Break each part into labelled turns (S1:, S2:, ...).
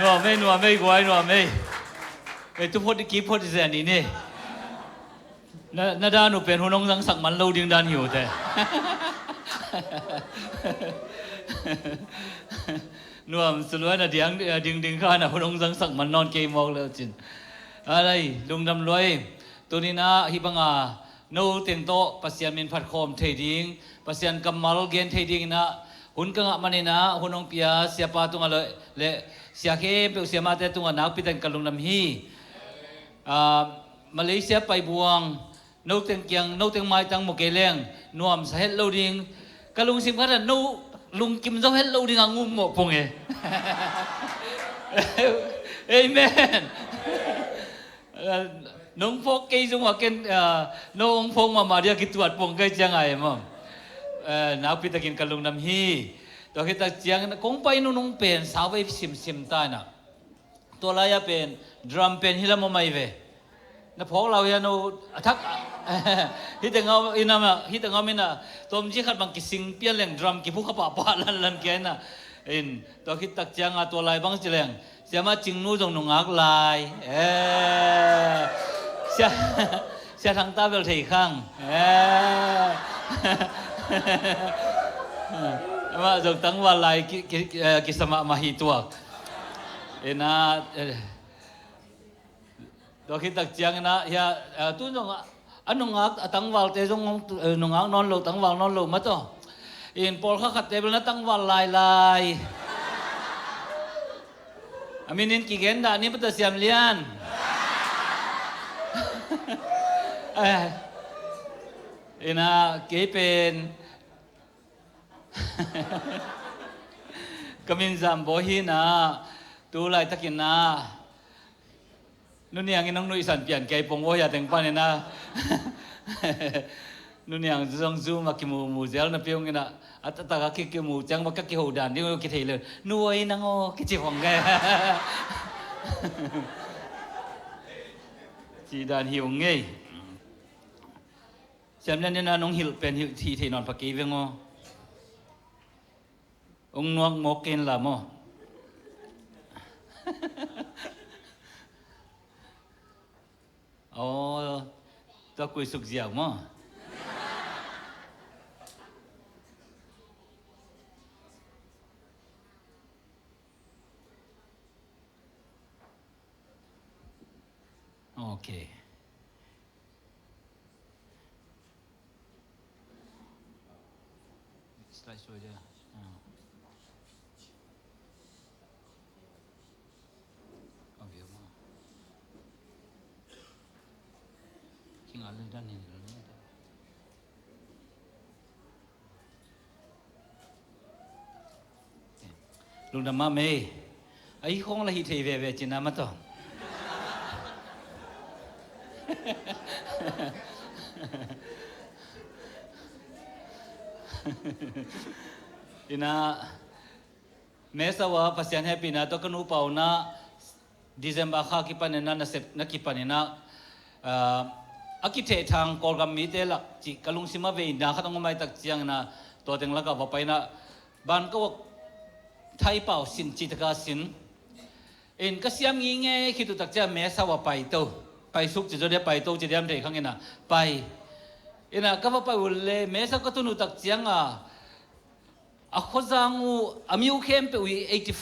S1: นัวไม่กวยนัวไม่ไอ้ทุกคนที่กีพอดีเสียนี่นี่นาดาหนูเป็นหัวน้องสังสักมันเราดึงดันอยู่แต่นัวสรุปว่าเดียงดึงข้านะหัวน้องสังสักมันนอนเกมมองเลยจินอะไรลุงดำรวยตัวนี้นะฮิบังอาโน้เตียงโตปัสยามินพัดคอมเทดิ้งปัสยานกำมัลเกนเทดิ้งนะหุ่นกังมันนี่นะหุ่นน้องพิยาเสียปาตุงอะไรเละเสียเข้มเปเสียมาแต่ตุงนักพิจารณาลุงดำฮีมาเลเซียไปบวงโน้เตียงเกียงโน้เตียงไม้ตั้งโมเกลียงนวมสาเหตุเราดิ้งกะลุงสิมกันโน้ลุงกิมเจ้าเหตุเราดิ้งงูหมกพงเอเอเมนน้องพกกี่จังหวะกันน้องพงมาเรียกกิตวัดพงกี่จังไงมั้งนักพิจารณาลุงดำฮีตัวคิดว่าจังคงไปน้องเป็นสาวไปซิมตายนะตัวลายเป็นดรัมเป็นฮิลามไม่เวนะพวกเราเนี่ยโน้ทักฮิตเงาอินามาฮิตเงามินะตัวมันจีขัดบางกิสิงเปียเลี้ยงดรัมกิพุขปะปะลันแกน่ะตัวคิดตักจังตัวลายบางจีเลี้ยงเสียมาจิงนู้จงนุ่งอักลายเสียทางตาเบลทีข้างมาจงตั้งวันลายกิสมามาฮิตัวนะตัวคิดตักจังนะเฮียตุ้นจงอันนุ่งอักตั้งวันเตจงนุ่งอักนอนโลตั้งวันนอนโลมาตัวพอเขาขัดเตเบลนั้นตั้งวันลายAminin kigenda ni betul siam lian. Ina kepen. Kamin zambohi na tulay takin na. Nuniang inong nuisan pian kay pongwo ya teng pan na. Nuniang zong zoom makimu muzel na piong ina. At taga kikimu jang makakihodan di mo kitailer nuway nang o kichihong ga chi dan hiu ngei xem nên na nong hil pen hil thi non phaki ve ngo ong nuang mo ken la mo oh ta kui suk jiao mo Okay. Slide show dia. Oh, view mo. Kingalan dan ni. Lung nama me. Ai khong la hi thei ve chin na ma to. Ina mesawa pasyan happy na to kanu pau na December kha ki panena na sep na ki panena akithe thang kolgam mi te lak chi kalung sima ve na khatang mai tak chiang na to teng la ka va pai na ban ko thai pau sin chi ta ka sin in ka siam ngi nge khitu tak cha mesawa pai toไปสุกจะได้ไปโตจะได้ไม่ได้ข้างเงี้ยนะไปอินะก็ว่าไปวันเล่แม้สักก็ตุนุตักเจียงอ่ะข้อจังอูอามิวเข้มไปวี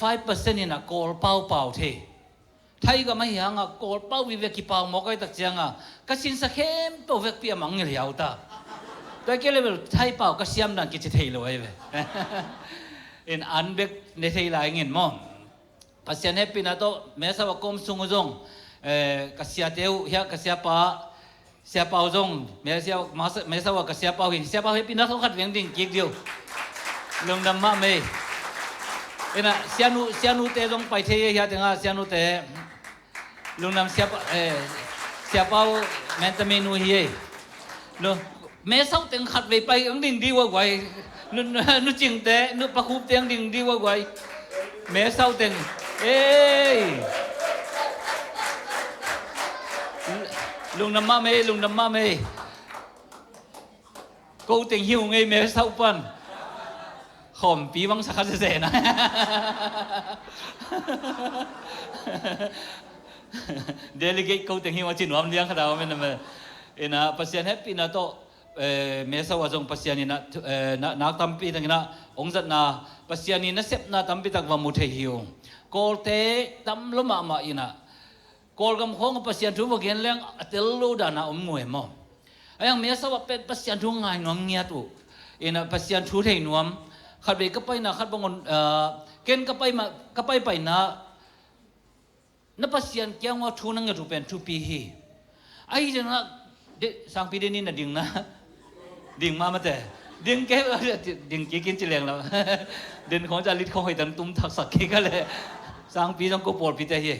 S1: 85%นี่นะกอลเป้าเทไทยก็ไม่ยังกอลเป้าวิเวกิเป้าหมอกไอ้ตักเจียงก็สินสักเข้มไปเวกเปียมังเงี้ยเอาตาแต่แค่เลเวลไทยเป้าก็เสียมดังกิจเทยเลยเว้ยอินอันเบกในไทยหลายเงี้ยมั้งปัจจัยนี้ปีนั้นโตแม้สักว่าก้มสูงจงkasiateu ya siapa ozong mesa wa kasiapa hin siapa he pindah khat weng ding kik dio lom dam ma me ena sianu te jong pai the ya tenga sianu te lom dam siapa mentame nu hi lo mesa teng khat ve pai ang ding di wa gwai nu ching te nu pa khup teng ding di wa gwai mesa teng lùng nằm ma mê câu tình yêu ngay mẹ sau phần ข่มปีวังสักเสนะเดลิเกตเขาแต่งหิวจินวมเลี้ยงขนาดว่ามันนะปัสยานแฮปปี้นะโตเมษาวจงปัสยานีนะนักตั้มปีตั้งนะองค์จัดนะปัสยานีนะเสพนะตั้มปีตั้งว่ามุทะหิวกอลเตตั้มลมมาอินะกอลกำของปัสยานทุกวันเลี้ยงเตลูดานะมวยมั้งยังเมษาวเป็นปัสยานทุกงานนวมเงียตุอินะปัสยานทุกที่นวมขัดไปก็ไปนะขัดบางคนเกณฑ์ก็ไปมาก็ไปนะนับปัสยานแก้วว่าทุนังจะถูกเป็นทุปีฮีไอ้เจ้านะสังปีเดนี่นะดิ่งนะดิ่งมาแต่ดิ่งแก้วดิ่งกินจิเลงแล้วเดินของจาริตของให้ตันตุ้มทักษะกี่ก็เลยสังปีต้องกูปวดปีแต่เฮ่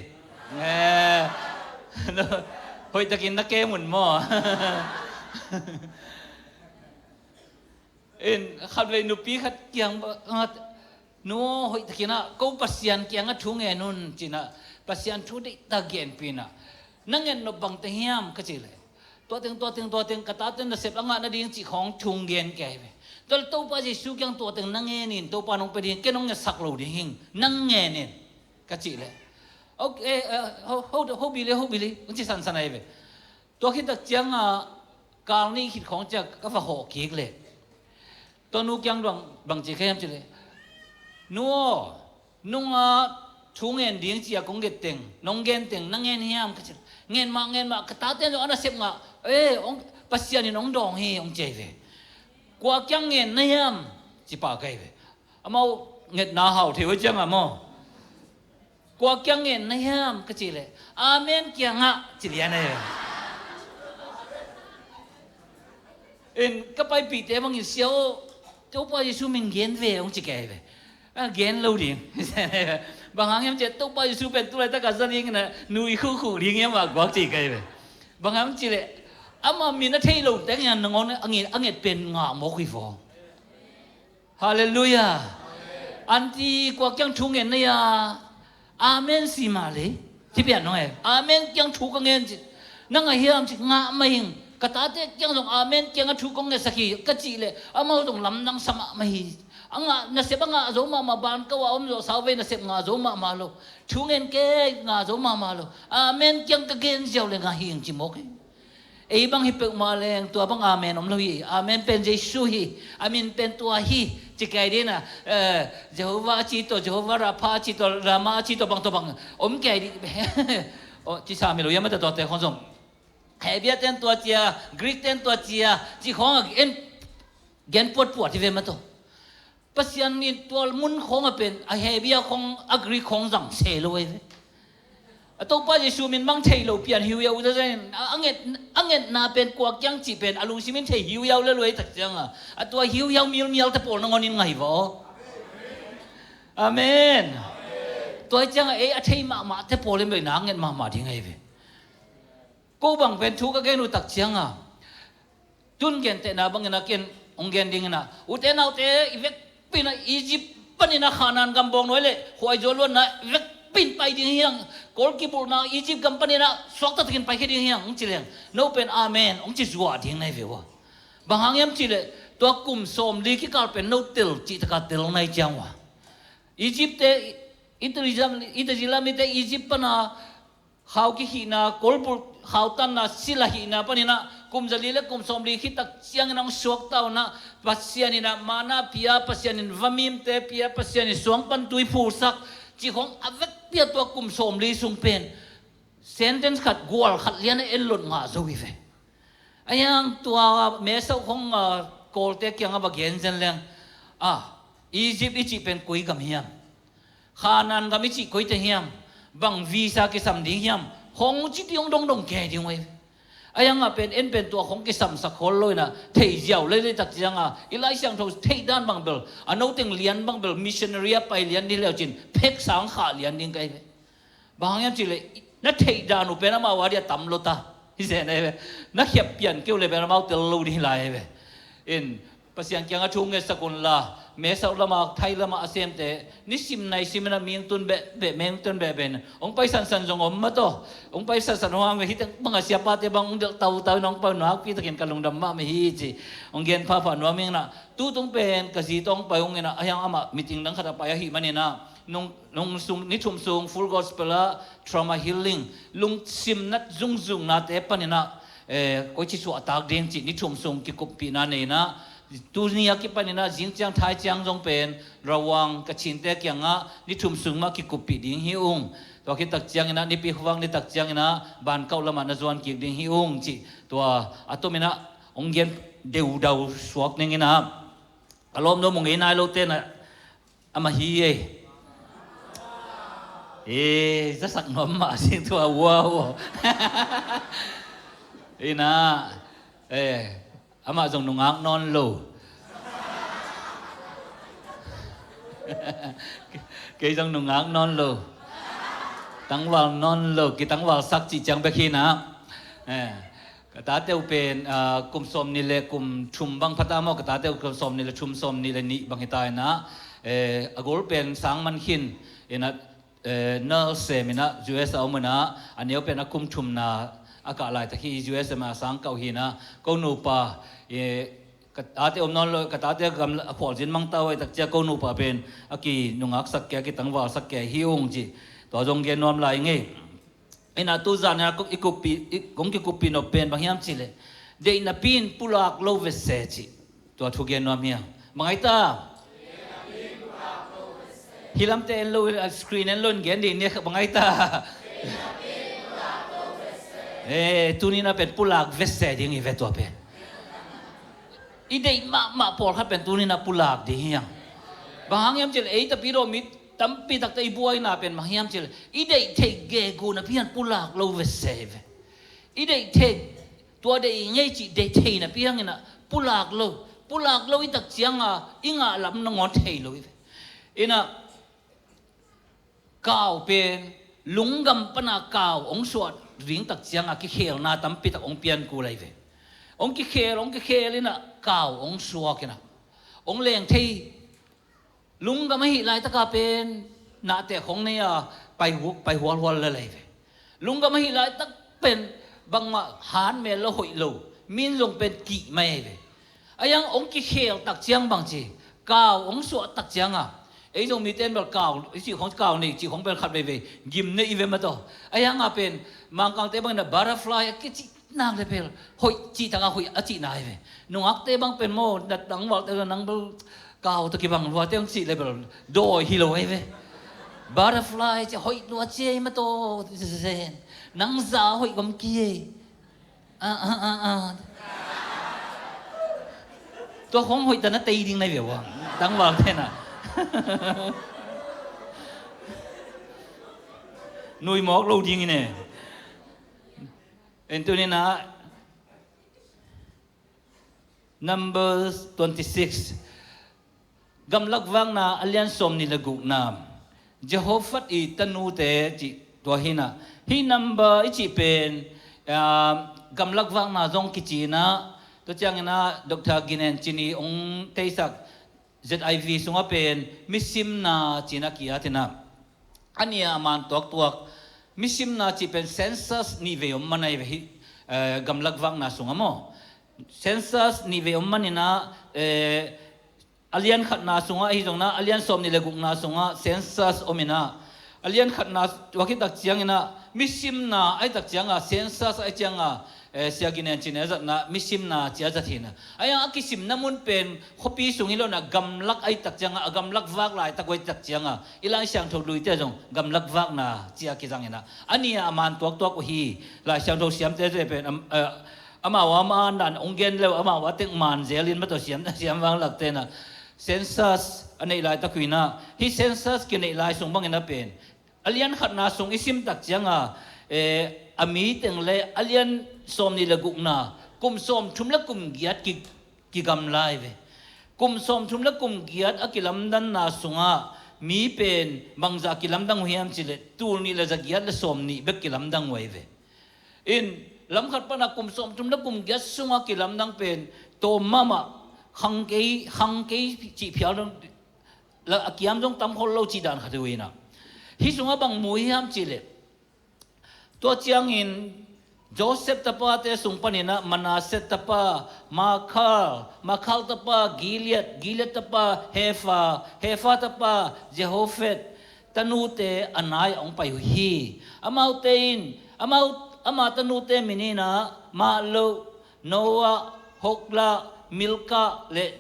S1: เฮ้ยจะกินนักเกมุนหม้อเอ็นขัดเลยนุปีขัดเกียงนัวเฮ้ยตะกี้นะกูปัสยานเกียงก็ทุ่งเงินนุ่นจีน่ะปัสยานทุ่งได้ตะเกียนปีน่ะนั่งเงินนบังเทียมก็จีเลยตัวเต็งกระตาเต็งน่ะเสพละงานนั่นเองจีของทุ่งเงินแก่ไปตัวตัวป้าจีสุกี้ตัวเต็งนั่งเงินนี่ตัวป้าน้องไปดิแกน้องเงินสักโลดิหิงนั่งเงินนี่ก็จีเลยโอเคเขาบิเลยมันจีสันไอ้ไปตัวคิดตะเจียงการนี่คิดของจะก็ฝ่าหอกเกียกเลยตัวนู้ยังบางจีเข้มจีเลยนัวทุ่งเงินดิ้งจีกงเกตเต็งน้องเงินเต็งนั่งเงินเฮียมก็จีเงินมากระตาเต็งอันนั้นเสพงะองปัสยานี่น้องดองเฮองเจเวกว่าจังเงินเฮียมจีปากไกเวอามาเงินน่าเห่าเทวจังอ่ะมั้งกว่าจังเงินเฮียมก็จีเลยอาเมนเกียงอ่ะจีเลียนเลยก็ไปปีเตบางอย่างเสียวเจ้าป้าจะสู้มิงเงินเวองจีแกเวเงินเราดิ่งบางครั้งยังเจ็ดตัวป้าจะสู้เป็นตัวอะไรตั้งแต่สันยังนะนุยคู่ดิ่งยังมากกว่าจีแกเวบางครั้งจีเลยอามามีนักเที่ยวแต่ยังนงอนอังเงินเป็นงาหมอกอีฟองฮาเลลูยาอันที่กว่าจังทุ่งเงินเนี่ยอาเมนสิมาเลยที่เปลี่ยนน้องอาเมนจังทุ่งเงินจีนั่งไอ้เฮียมจีงาไม่หิงกระตาเจ๊ยังส่งอาเมนยังทุ่งเงินสักทีก็จีเลยอามาส่งลำนังสมาไม่อังน่ะเสพงาโจมาบานก็ว่าอมโจสาวเวน่ะเสพงาโจมาโลทุ่งเงินเกงาโจมาโลอาเมนยังก็เกณฑ์เจ้าเลยงาหิงจีมกไอ้บางฮิปมาเลงตัวบางอาเมนอมลุยอาเมนเป็นเจสุฮีอาเมนเป็นตัวฮีจิกไอเดน่ะเจโฮวาจิโตเจโฮวาราพาจิโตรามาจิโตบางตัวบางอมแกดิโอ้จิสามีลุยยังไม่ตัวแต่คนส่งเฮเบียเต็นตัวเจียกรีกเต็นตัวเจียจีของเอ็นเกนปวดที่เวมาตัวปัสยานีตัวมุนของเป็นเฮเบียของกรีกของจังเซโลเวตัวป้าจะชูมินบังเทโลเปลี่ยนหิวยาวจะได้อังเงินน่าเป็นกวกยังจีเป็นอารมณ์ชิมินเทหิวยาวเลยเลยตักจังตัวหิวยาวมีลแต่ปวดนงอนินไงวะอาเมนตัวจังเทมาแต่ปวดเลยไม่นางเงินมาที่ไงเว้กูบังเป็นทุกข์ก็แค่นูตักจังจุนเงินแต่นาบังเงินเงินองเงินดิ่งนะอุเทนเอาแต่อีเวกปีน่ะอียิปต์ปนินาขานันกำบองน้อยเลยหัวโจล้วนนะอีเวกปินไปดิ่งเฮียงกอลกีบูร์นะอียิปต์กำปนินะสวกตัดกินไปแค่ดิ่งเฮียงองจิเลงโนเป็นอาเมนองจิจัวดิ่งในเววบางครั้งยังจิเลตัวกุมสมลีกิการเป็นโนติลจิตกาติลในจังวะอียิปต์อิตาลีมิเตอียิปต์ปนะข้าวกิหินะกอลบูข้าวตันนะศิลาหินะปนินะกุมจลีเลกุมสมลีคิตักเสียงนังสวกเต้านะปัสยานินะมานาพิยาปัสยานินวามิมเตพิยาปัสยานิสวงปันตุยผู้สักจีของอเวกเปียตัวกุมสมลีสุงเป็นเซนเทนส์ขัดกวลขัดเลียนเอลลุนงาโจวิเฟไอ้ยังตัวเมสของโกลเตกียงบักเย็นเซนเลงอียิปต์อีจีเป็นกุยกับเฮียมขานันกับอีจีกุยเตเฮียมบังวีซ่ากิสัมดิ่งเฮียมของจิตยงดงแก่ดิ่งไว้ไอ้ยังเป็นตัวของกิสัมสักคนเลยนะเที่ยวเลยตักจังอีไลช่างทูเที่ยวด้านบางเบลอันนู้นถึงเลียนบางเบลมิชชันนารีไปเลียนนี่แล้วจินเพ็กสังขาเลียนดิ่งไงบางอย่างจิเลยนักเที่ยวด้านอุปนัมาวารีตั้มลตาฮิเซนไอ้นักเขียบเปลี่ยนเกี่ยวเลยเป็นมาเตลูดีไล่เอ็น pasyan kya nga chunge sa kunla mesa ulama thai lama asem te nisim nai simna mingtun be mingtun be ben ong paisan san jong om mato ong paisan san huang me hitang mga siapa te bang undel tau tau nong pa no pi takin kalungdam ma me hi chi ong gen pa pa no ming na tutong pen kasi tong payong ina ayang ama meeting nang kada pa hi manina nung sung ni thum sung full gospel trauma healing lung sim nat zung zung na te panina ko chi su atak ding chi ni thum sung ki kupi na ne na tu niya ki panina jinchang thai chang jong pen rawang ka chin te kyang nga ni thum sung ma ki kupi ding hi ung to ki tak chiang ina ni pi huwang ni tak chiang ina ban kau lama na zuan ki ding hi ung chi to atomina ong gen deu dau suak ning ina alom no mong ina lo te na ama hi rất sắc nóm mà xin thua wow ina ama dòng nung áng non lù cái dòng nung áng non lù tăng vào non lù cái tăng vào sắc chỉ chẳng biết khi nào cái ta tiêuเป็นcùng xómนี่เลยcùng chum bangพัตตามcái ta tiêu cùng xómนี่เลยchum xómนี่เลยนี่บางเหตุนะagol เป็นสังมันขินina nurse mina US au mana aneu pe na kum thum na aka lai ta hi US ma sang kau hi na ko nu pa ka te om non lo ka ta te gam phol jin mang tawai tak cha ko nu pa pen aki nungak sak ke ki tangwa sak ke hi ong ji to jong ge nom lai nge ina tu za na ko ikupi gong ki kupi no pen bang hiam chi le de na pin pulak lo ve se chi to thu ge nom hiam mangai ta hilam te lo screen en lon gen din ne bangai ta tu ni na pen pulak vese ding i veto pen idei ma por kha pen tu ni na pulak di hiang bang yam chel ei ta piro mit tam pi tak tai buai na pen ma hiam chel idei te ge gu na pian pulak lo vese ve idei te tua de ngei chi de te na piang ina pulak lo i tak chiang inga lam na ngon thei lo ina cao pen lungam pana cao ong suat ring tak chiang ki khel na tam pi tak ong pian ku lai ve ong ki khel ina cao ong suak ina ong leng thei lungam hi lai ta ka pen na te khong ne pai hwal la lai ve lungam hi lai tak pen bang ma han me lo hoi lo min long pen ki mai ve ayang ong ki khel tak chiang bang chi cao ong suat tak chiang ấy trong mi tên bảo cào chỉ không cào này chỉ không bên khát về gim này về mà to ấy hang apen mang càng tế bằng là butterfly cái chỉ nàng để về hội chỉ thằng hội chỉ này về nung ác tế bằng pen mô đặt đắng vào tế năng đâu cào tôi kêu bằng vào tế chỉ để bảo đôi hilo ấy về butterfly chỉ hội đua chơi mà to nắng gió hội gom kia tôi không hội tận nó tây đi này về vào đắng vào thế nào nuôi mọc lâu tiếng này en tu ni na number 26 gam lak wang na alian som ni laguk na Jehovah i tanu te chi to hina hi number ichi pen gam lak wang na zong kichi na to chang na Dr. Ginen chini ong teisak ZIV sunga pen misim na china kia tina ania man tuak misim na chi pen census ni ve manai ve gamlak wang na sunga mo census ni ve manina alian khat na sunga hi jong na alian som ni leguk na sunga census omina alian khat na wakit tak chiang ina misim na ai tak chianga census ai chianga siaginen chine zat na misim na chia zathina ayang akisim namun pen khopi sungilo na gamlak ai tak changa gamlak wak lai takoi tak changa ilai sang tho lui te jong gamlak wak na chia ki jangena ania aman tok hi lai sang tho siam te pen ama wa ma nan ongen le ama wa tek man zelin ma to siam wang lak te na census anei lai takuina hi census ki nei lai sung bang ena pen alian khat na sung isim tak changa ami teng le alian som ni laguk na kum som thum la kum giat ki gam lai ve kum som thum la kum giat akilam dan na sunga mi pen mangza kilam dang hiam chile tul ni la zagiat la som ni bek kilam dang wai ve in lam khat pa na kum som thum la kum giat sunga kilam dang pen to mama hang ke chỉ phiếu là kiếm trong tâm hồn lâu chỉ đàn khát vui na hi sung abang mui ham chỉ lệ tua chiang in Joseph tapa te sung panina Manasseh tapa Makhal tapa Gilead tapa Hefa tapa Jehopheth tanu te anai ong pai hi amau tein ama tanu te menina Malo Noah Hogla Milka le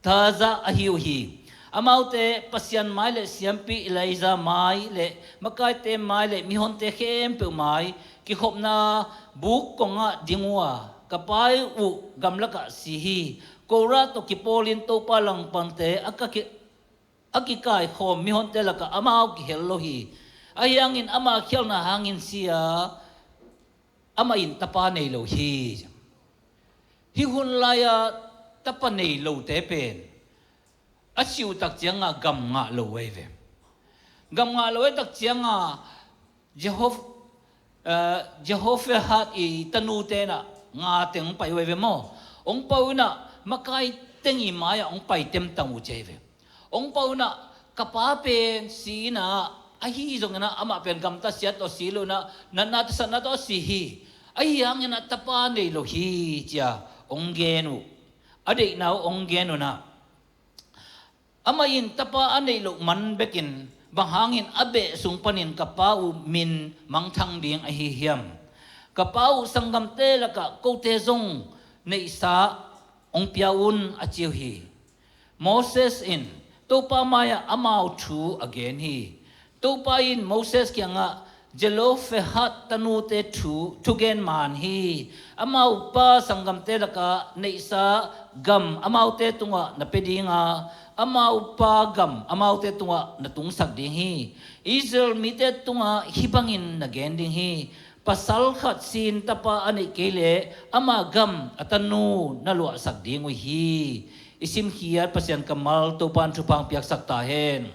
S1: Taza ahiu hi amau te pasian mai le siampi Elijah mai le makai te mai le mihon te khem pe mai ki khopna buk konga dingwa kapai u gamlaka sihi kora to kipolin to palang pante aki kai khom mihon te laka amau ki hello hi ayangin ama khelna hangin sia ama in tapa nei lo hi hun laya tapa nei lo te pen asiu tak chianga gam nga lo we ve gam nga lo tak chianga Jehophhat i tanu te na nga teng pai we mo ong pau na makai teng i maya ong pai tem tang u che ve ong pau na kapa pen si na ahi jong na ama pen gam ta sia to silo na ta san na to si hi ai yang na tapa nei lo hi cha ong genu ade na ong genu na amain tapa anei lo man bekin bahangin abe sungpanin kapau min mangthang ding ahi hiam kapau sanggam te laka ko te zong nei sa ong piaun achiu hi Moses in to pa maya amau thu again hi to pa in Moses kyanga Jelophehad tanu te thu gen man hi amau pa sanggam te laka nei sa gam amau te tunga na pedinga amau pa gam amau te tunga na tung sak ding hi Israel mi te tunga hibangin na gen ding hi pasal khat sin tapa ani kele ama gam atanu na lua sak ding hi isim hiat pasyan kamal to pan chupang piak sak ta hen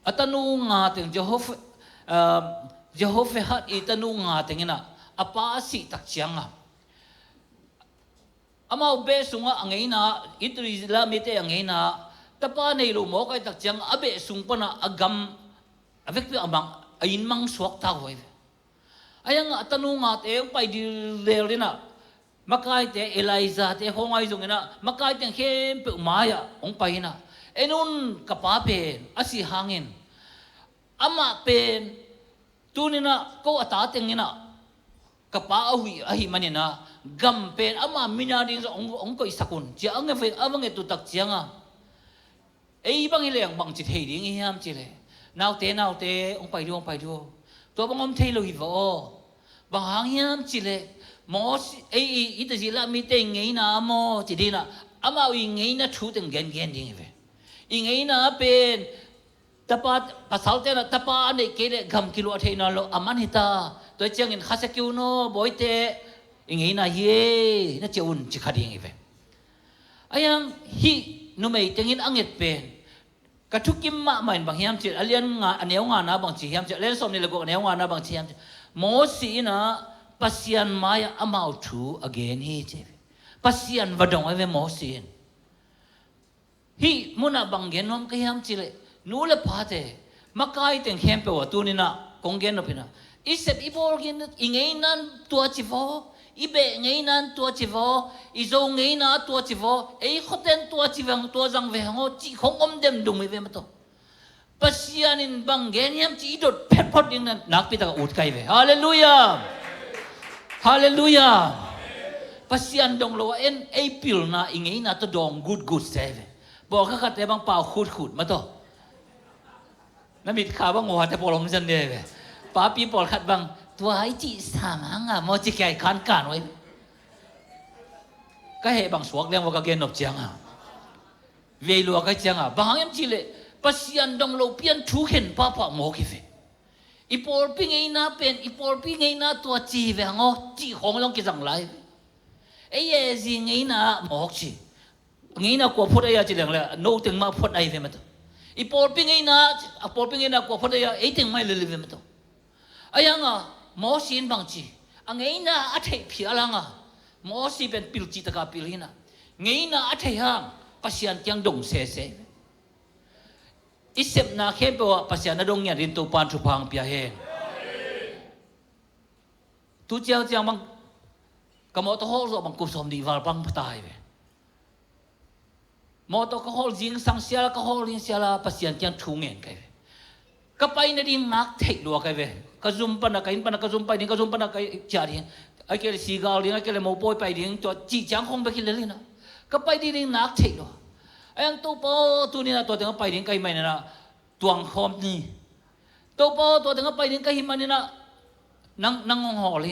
S1: atanu nga teng Jehophhat itanu nga tengina apa si tak chianga amau be sunga angeina itrizla mite angeina tapa nei lo mo kai tak chiang abe sungpana agam avek pi amang ain mang suak ta hoi ayang atanu nga te pai di lerina makai te Elijah te hongai jongena makai te hem pe maya ong pai na enun kapape asi hangin ama pen tunina ko ata tengina kapa ahi manina gam pen ama minading ong ko isakun chi ang fe amang etu tak chianga ei bang ileng bang chi thei ding hiam chi le naw te ong pai do to bang om thei lo hi vo bang hang hiam chi le mo ei ita ji la mi te ngei na mo chi dina ama wi ngei na thu teng gen ding ve i ngei na pen tapat pasal te na tapa nei kele gam kilo thei na lo amanita to chiang in khasakiu no boite ingei na ye na cheun chi khading ive ayang hi numei tengin anget pen katukim ma main bang hiam chi alian nga aneu nga na bang chi hiam chi len som ni lago aneu nga na bang chi hiam mo si na pasian maya amau thu again hi che pasian vadong ave mo si hi muna bang genom ka hiam chi le nula pate makai teng hempe wa tunina konggen no pina iset iborgin ingeinan tua chivo ibe ngeinan tua chivo izo ngeina tua chivo ei khoten tua chivang tua jang ve ngo chi khongom dem dung ve mato pasianin bangeniam chi idot phepot ding nak pita ut kai ve hallelujah hallelujah pasian dong lo en april na ingeina to dong good save bo kha khat te bang pau khut mato namit kha bang ngo te polom jan de ve pa pi pol khat bang tua ai chi samanga mo chi kai kan oi ka he bang suak leng wa ka gen nop chiang a ve lu ka chiang a bang em chi le pasian dong lo pian thu khen pa mo ki ve ipol pi ngei na pen ipol pi ngei na tua chi ve ngo chi hong long ki jang lai e ye ji ngei na mo chi ngei na ko phot ai chi leng le no teng ma phot ai ve ma to ipol pi ngei na ko phot ai e teng mai le ve ma to ayanga mo sin bang chi angei na athei phialanga mo si ben pil chi taka pilhina งี้น่ะอัธยาปัศยันยังดงเสเสอิเสบนาเข้มเปว่าปัศยันดงเนี่ยรินตุปานสุพังเปียเฮงทุเจ้าจังบังกะมอตโฮลบังกุศลดีวาลบังพตายเวมอตก็โฮลจิงสังเสียละก็โฮลจิงเสียละปัศยันยังทุ่งเงินกันก็ไปในดินนักเทกลัวกันเวก็ซุ่มปนักอินปนักก็ซุ่มไปดิก็ซุ่มปนักจารีไอ้เกลือสีกาลิงไอ้เกลือโมโปยไปดิตัวจีจังคงไปกินเลยนะก็ไปดินนักเทกลัวไอ้ยังตัวโปตัวนี้นะตัวเด็กไปดิก็ไม่เนี่ยนะตัวงคอมนี่ตัวโปตัวเด็กไปดิก็หิมันนี่นะนั่งงอเลย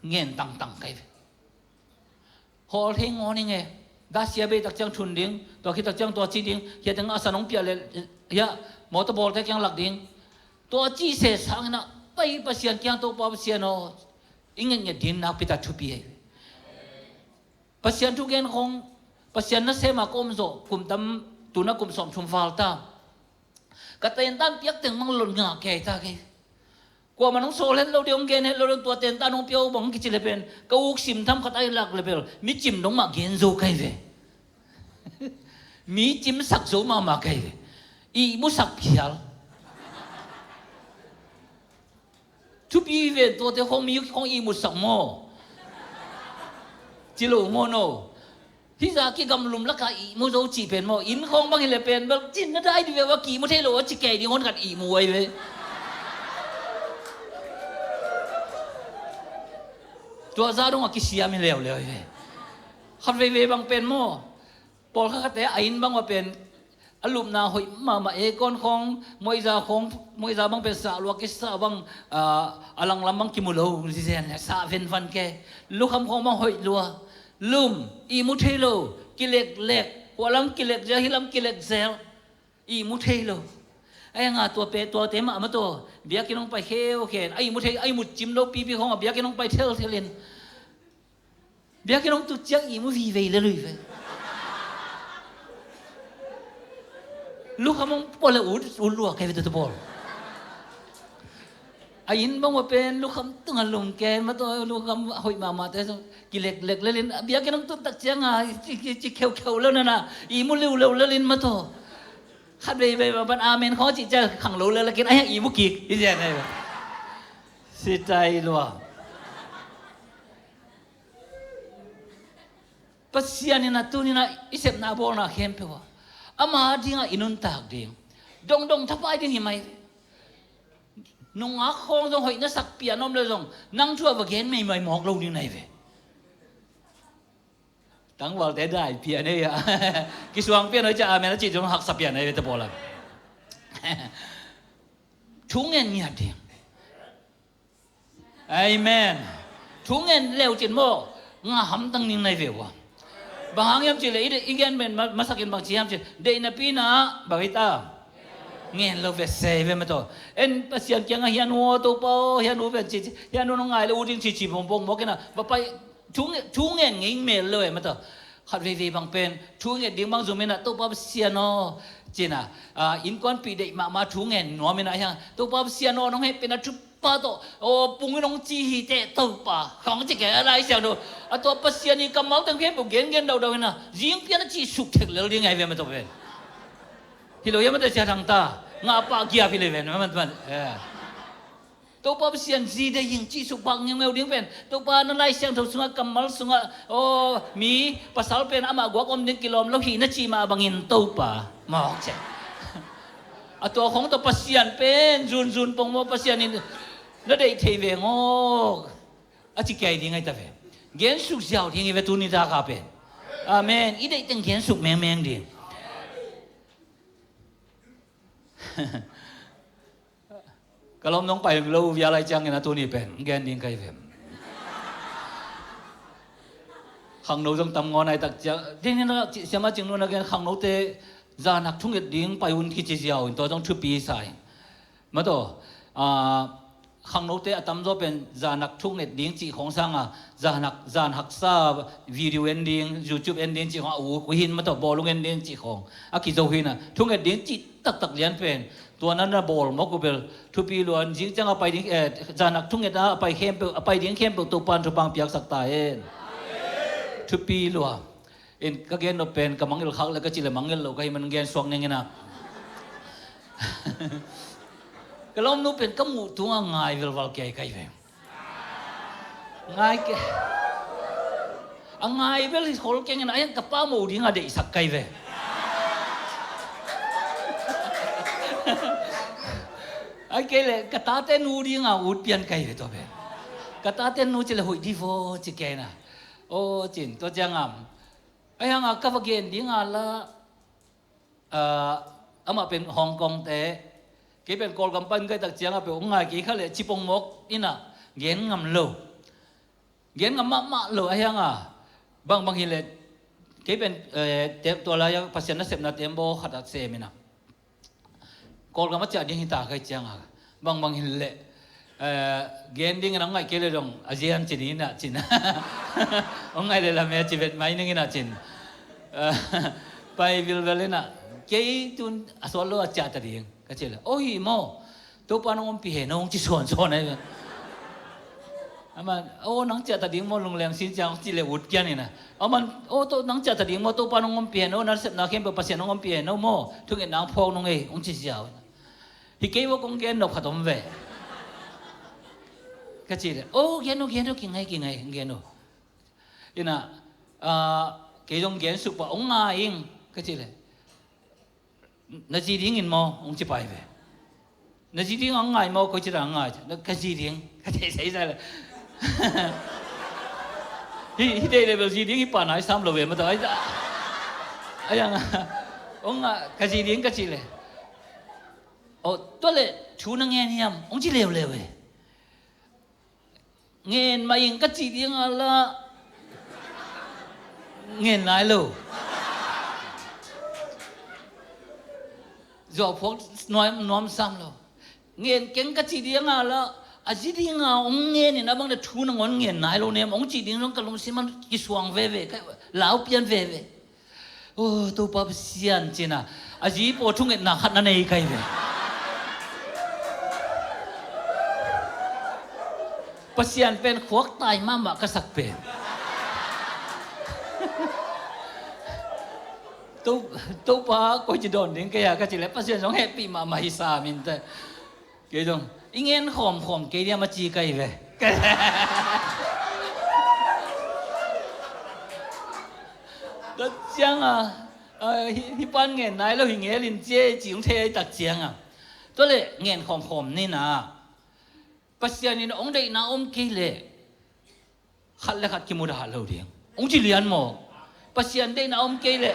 S1: เงี้ยตังกันหอเทงงอนี่ไงดาเสียไปตักจังชุนดิ้งตัวคิดตักจังตัวจีดิ้งเฮียตังอาสนองเปียเลยยะมอเตอร์บอลตักจังหลักดิ้งตัวจีเสสังนะไปปัศยันยังตัวปัศยันโออิงเงี้ยดิ้งนักพิจารทุบีปัศยันทุกอย่างของปัศยันนั่นเสมากุมโซกุมตั้มตุนักกุมสมชุมฟาลตามกระเตนตั้มเปียกถึงมังหล่นงาแก่ตาแก่กว่ามันต้องโซเลนเราเดียวเกณฑ์เราเตัวเต็นตาน้องเปียวบังกิจเลยเป็นก็อุกสิมทำขัดไอ้หลักเลยเป็นมีจิมน้องมาเกณฑ์โซใครเวมีจิมสักโซมาใครเวอีมุสักเพียลทุบอีเวนตัวเดียวของมีของอีมุสักโมจิโลโมโนที่จะกี่กำลุมละกาอีมุโซจีเป็นโมอินของบางเลยเป็นแบบจินน่าได้ดีว่ากี่มุเทโลจิเกดีคนกัดอีมวยเวตัวซาดงกิเสียไม่เลวเลยขัดเวบางเป็นโม่ปอลข้าแต่อินบางว่าเป็นอารมณ์น่าหอยมาเอกอนของมวยซาบางเป็นสาวกิสาบางอลังลำบางกิมุโลดิเซนสาเวนฟันแกลูกคำของบางหอยลัวลุมอีมุเทโลกิเลกเล็กหัวลำกิเลกเจฮิลำกิเลกเซลอีมุเทโลไอ้งาตัวเปตัวเต็มมาตัวเบียกินลงไปเขี้ยวเข็นไอ้มุเทไอ้มุจิมโลปีของเบียกินลงไปเทเลนเบียกินลงตุจักอีมุวีเวเลยลูกเขามองปอลอุดลัวแกเป็นตัวบอลไอ้ยินบางว่าเป็นลูกเขาตึงอารมณ์แกมาตัวลูกเขาหอยมาแต่กิเลกเล็กเลยเบียกินลงตุตักเจียงอ่ะจิเขียวแล้วนะอีมุเร็วเลยมาตัวขัดไปบันอาเมนเขาจิจะขังรู้เลยแล้วกินไอ้อีบุกิกอีเจนไอ้สิใจลัวปัศยานี่นะตัวนี่นะอิเสบนาโบนะเข้มเปว่าอามาดิ้งอินุนตากดิ้งดงทับไปดิ้งยังไงนงอาคงจงหอยนักสักเปียนอมเลยจงนั่งชั่วบะเกนไม่หมอกลงดิ้งไหนเวตั้งวันแต่ได้เพียนเนี่ยกิสวงเพียนเลยจะอาเมนจิตจงหักสับเพียนเลยตะโพลังทุ่งเงินเงียบดิ้งอาเมนทุ่งเงินเร็วจิตโมงาหำตั้งนิ่งในเววบางอย่างจิเลยอีกอย่างเป็นมาสักอย่างบางทีอย่างจิเดินปีน่ะบางทีตาเงี้ยเราเวสเซ่เวมาตัวเอ็นภาษาเกี่ยงเฮียนัวตัวเปล่าเฮียนัวเป็นจิเฮียนัวน้องไงเลยอุดินจิผมบอกกันนะว่าไปทุ่งเงินงิ้งเมลเลยมาตัวขัดวีบางเป็นทุ่งเงินดิ้งบางจุดเมน่ะตัวเปล่าเสียนอจีน่ะอินก้อนปีเด็กมาทุ่งเงินนัวเมน่ะยังตัวเปล่าเสียนอน้องให้เป็นจุดป้าตัวโอ้ปุ่งน้องจีฮีเตตัวป้าของจะแก่อะไรเสียงดูตัวภาษานี่กำมั่งตั้งแค่ปุ่งเงินเดาๆนะยิ่งเพี้ยนจีสุกเทกเลยยังไงเว้ยมาตัวเป็นฮิโลยังไม่ได้เสียทางตางาปากเกียร์พี่เลยเว้ยมันตัวภาษาจีได้ยิ่งจีสุกบางยังไม่เอาดิ้งเป็นตัวป้านั่นไล่เสียงถูกสุงกำมั่งสุงโอ้มีภาษาเป็นอามากัวกอมดิ้งกิโลมแล้วหีนัจีมาบางอินตัวป้ามาออกเจ้าตัวของตัวภาษาเป็นจุนปงโมภาษานี่แล้วได้เทเวงอาจิเกย์ยังไงตาเวเงี้ยสุกเจ้าที่ยังไงตัวนี้ตากาเป็นอาเมนอีได้ตั้งเงี้ยสุกแมงดีก็ลองน้องไปเราวิอะไรจังนะตัวนี้เป็นเงี้ยดิ้งใครเป็นขังโนจงตำงอนในตักเจ้าที่นี่นะเสียมาจึงโน่นนะเงี้ยขังโนเตจานักทุ่งเอ็ดดิ้งไปอุ่นที่เจียวตัวต้องชุบปีใส่มาตัวขังโนเตอตมโจเป็นจานักทุ่งเอ็ดดิ้งจีของสังจานักซาวิดีโอเอ็นดิ้งยูทูบเอ็นดิ้งจีของอูหินมาตัวบอลลูกเอ็นดิ้งจีของกิจหินทุ่งเอ็ดดิ้งจีตักเลี้ยนเป็นตัวนั้นนะบอลมอกเบลทุปีล้วนจริงจังไปดิ้งจานักทุ่งเอ็ดไปเข้มไปดิ้งเข้มตัวปันทุบังเปียกสักตาเอ็นทุปีล้วน in ka gen no pen ka mangil khak la ka chile mangil lo kai man gen swang neng na ka lom no pen ka mu tu ngai vel wal kai kai ve ngai ke ngai vel is hol keng na ayan ka pa mo ding ade isak kai ve ai ke le ka ta te nu ding a ut pian kai ve to ve ka ta te nu chile hoi di vo chi ke na o chin to chang am ai hang ka va gen ding a la ama pen Hong Kong te cái bên cột cầm pan cái đặc trưng à, bên ngay cái khác là chỉ bông mốc, ina gen ngầm ngầm mạ lầu ai hang à, bang hi là cái bênตัวละยังpasien na sep na tembo khadak se mina, cột cầm macam ni kita cái trưng à, bang hi là gen ding nang ngay cái là dong ASEAN chỉ ni na chỉ na, ông ngay là làm gì vậy mấy nương na chỉ, bay vilvel na, cái tuần solo aja tadi cái gì là ôi mò tôi pan ông bị hẹn ông chỉ xuân này mà ô nắng chợ tadi mò lùng leng xin chào chỉ là uất kia này nè mà ô tôi nắng chợ tadi mò tôi pan ông bị hẹn ông nãy nãy khi bữa pasien ông bị hẹn ông mò thằng em nắng phong ông ấy ông chỉ chào thì cái vô công gen nộp hạt ông về cái gì là ô gen nó kinh ngay gen nó thế nè cái dòng gen sụp vào ông ngay cái gì là nó chỉ riêng in mò ông chỉ bài về nó chỉ riêng ông ngài mò coi chỉ là ông ngài nó cái gì riêng cái gì xảy ra là hi đây là bao gì riêng hi bản nói xong rồi về mà tới ấy ông cái gì riêng cái gì này tôi là chú nó nghe nhầm ông chỉ lều về nghe mà in cái gì riêng là nghe lại lâu rồi phốt nói xong rồi nghe cái chỉ tiếng là chỉ tiếng ông nghe này nó bằng được thu nó ngon nghe nãy lâu nè ông chỉ tiếng nó cái lồng xí mà cái xuồng về cái lão pian về ô tôi bảo xiên chứ na chỉ bỏ thùng cái nào khát nó này cái về bảo xiên pen khuất tai mà cái sắc pen tôi bảo coi chỉ đồn đến cái chỉ là phát hiện giống happy mà hisa mình thế cái dòng ingin khom cái dia mà chỉ cái về đó chăng hi ban nghe này lo hình nghe linh chế chỉ thế đặc chăng tôi lại nghe khom nên phát hiện nên ông đây ông kia lệ khát cái mua đã lâu đi ông chỉ liền mò phát hiện đây ông kia lệ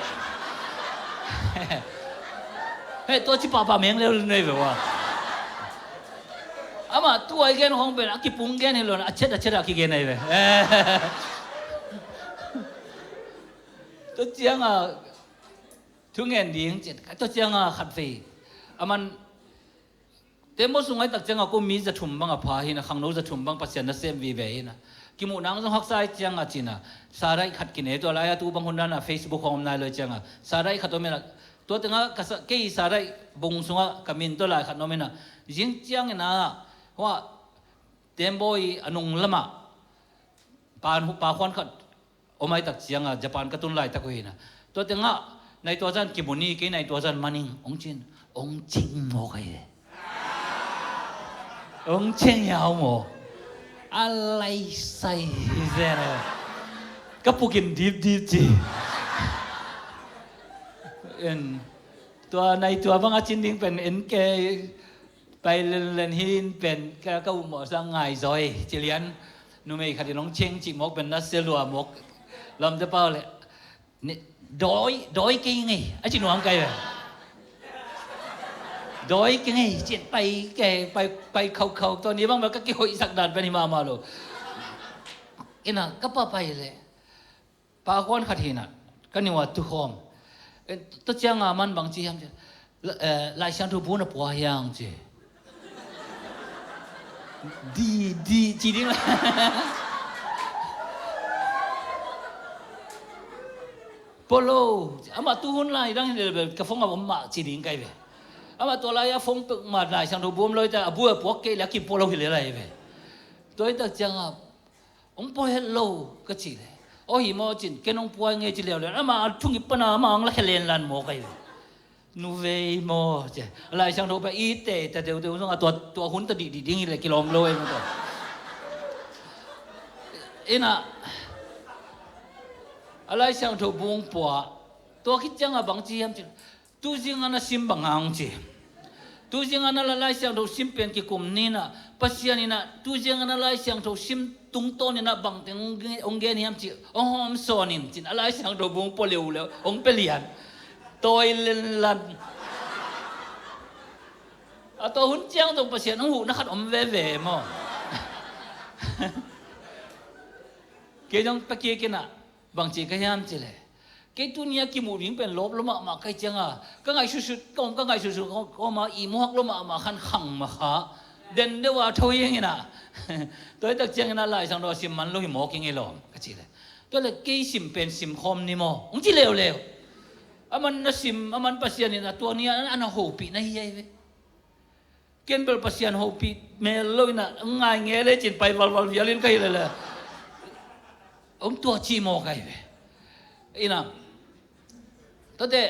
S1: hey tôi chỉ bà miếng leo lên đây vậy mà tôi cái nó không biết cái bung cái này luôn chết cái cái này vậy tôi chẳng thứ nghe tiếng tôi chẳng khát phê mà thế mỗi ngày tất chẳng có mi giật thùng băng phá hi na khang nô giật thùng băng pasien na xem vì vậy na cái mũ nắng trong học sai chẳng chỉ na sarai khát cái này tôi lại tu băng hôn na Facebook hôm nay rồi chẳng sarai khát tôi mới là tôi từng cái sarai bung xuống cái mình tôi lại khát nó mới là riêng chẳng na hoa tem boy anong lama pa khoan khát omai tak chẳng Japan cái tuần lại tak huy na tôi từng này tôi dân kimoni cái này tôi dân maning ông chinh mò cái ông chen nhau mò alai sai thế này cái bukin deep gìตัวในตัวบางอาชินดิ้งเป็นเอ็นเกไปเล่นหินเป็นก็หมอสังไงซอยจิเลียนนุ่มเอขัดน้องเชงจิมกเป็นนัสเซลัวมกลำจะเป้าเลยนี่ดอยกี่ไงไอ้จิหนุ่มไก่เลยดอยกี่ไงจิไปแกไปเขาตัวนี้บ้างมันก็กี่หอยสักดันไปนี่มาลูกอินะก็ป้าไปเลยป้าคนขัดหินอ่ะก็นี่ว่าทุกคนตัวเจ้ามันบางทีทำลายช่างทุบน่ะปัวยังจีดีจีดิ้งเลยโปโลอามาตู้หุ่นลายดังเดียวแบบกระฟงกับผมมาจีดิ้งไกลไปอามาตัวลายฟงตึกมาลายช่างทุบเลยแต่บัวปัวเกลี่ยกินโปโลหิเลอะไรไปตัวไอ้ตัวเจ้าองค์ปอยฮัลโหลก็จีเลย โอ้ยโมจินแกน้องป่วยไงจีเลี้ยวเลยมาทุ่งอิปนามาอังละแค่เล่นลันโมกันนูเวโมเจ้อะไรช่างโทไปอีเตแต่เดี๋ยวต้องตัวหุ่นตัดดีดิ้งเลยกิโลมโลเองมันตัวน่ะอะไรช่างโทบุ้งปัวตัวคิดจังบางจีมจิตูจิงอันนั้นซิมบังอังจีตูจิงอันนั้นอะไรช่างโทซิมเป็นกิคุมนี่นะปัสยานี่นะตูจิงอันนั้นอะไรช่างโทซิมตุงโตนี่นะบางทีองเกนี่ยมจีองหอมโซนินจิอะไรช่างโทบุ้งปัวเลี้ยวแล้วองเปลี่ยนตัวเล่นลันตัวหุ่นเจ้าตรงปัสยาน้องหูนักขัดอมเว่มั้งเกี่ยงปะเกี่ยกันนะบางทีก็ยามจีเลยเกี่ยตัวนี้กิมูริงเป็นลบแล้วมาใครจังก็ไงสุดๆก็ไงสุดๆก็มาอีมอกแล้วมาขันขังมาขาเดินเดี๋ยวว่าช่วยยังไงนะตัวตักจังนั่นหลายสังโดสิมันลุยหมอกยังไงหรอก็จีเลยตัวเลยเกี่ยสิมเป็นสิมคอมนี่มั้งองจีเลวมันน่ะสิมมันปัสยานี่นะตัวนี้อันนั้นโหปีนะเฮียเว้ยเกี่ยนเป็นปัสยานโหปีเมลลุยนะง่ายเงี้ยเลยจิตไปวัลยาลินก็เห็นเลยองตัวชีโมกันเว้ยอีน่ะตัวเด็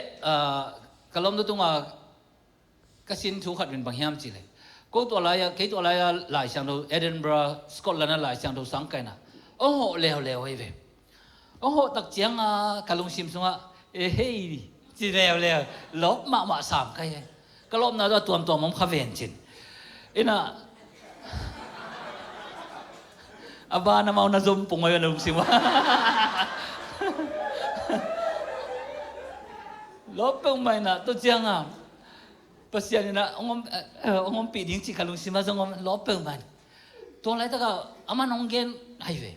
S1: กลมตัวงก็สินถูกขัดเป็นบางอย่างจีเลยก็ตัวอะไรตัวอะไรหลายช่างตัวเอดินบะระสกอตแลนด์หลายช่างตัวสังกัดนะโอ้โหเลวเว้ยโอ้โหตักเจียงกะลุงซิมสงเฮ้ยจีเลวลบมาสามกันก็ลบนะตัวมันข้าเวนจินอีน่ะabah na mau na zompong ngayon ng siwa. Lopeng may na to siya pasyan na ongom piding si kalung sima zong lopeng man. To lai ta ka aman onggen highway.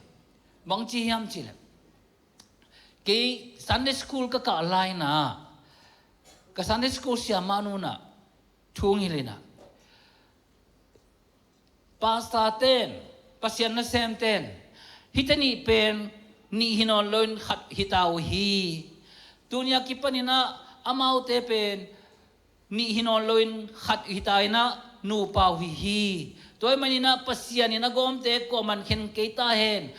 S1: Bang chi yam chi le. Ke Sunday school ka alai na. Ka Sunday school siya manu na. Chung hilina. Pasta ten pasyan na semten hitani pen ni hinon loin hitaw hi dunya kipanina amau te pen ni hinon loin hitay na nu paw hi toy manina pasyan ni nagom te ko man khen keita hen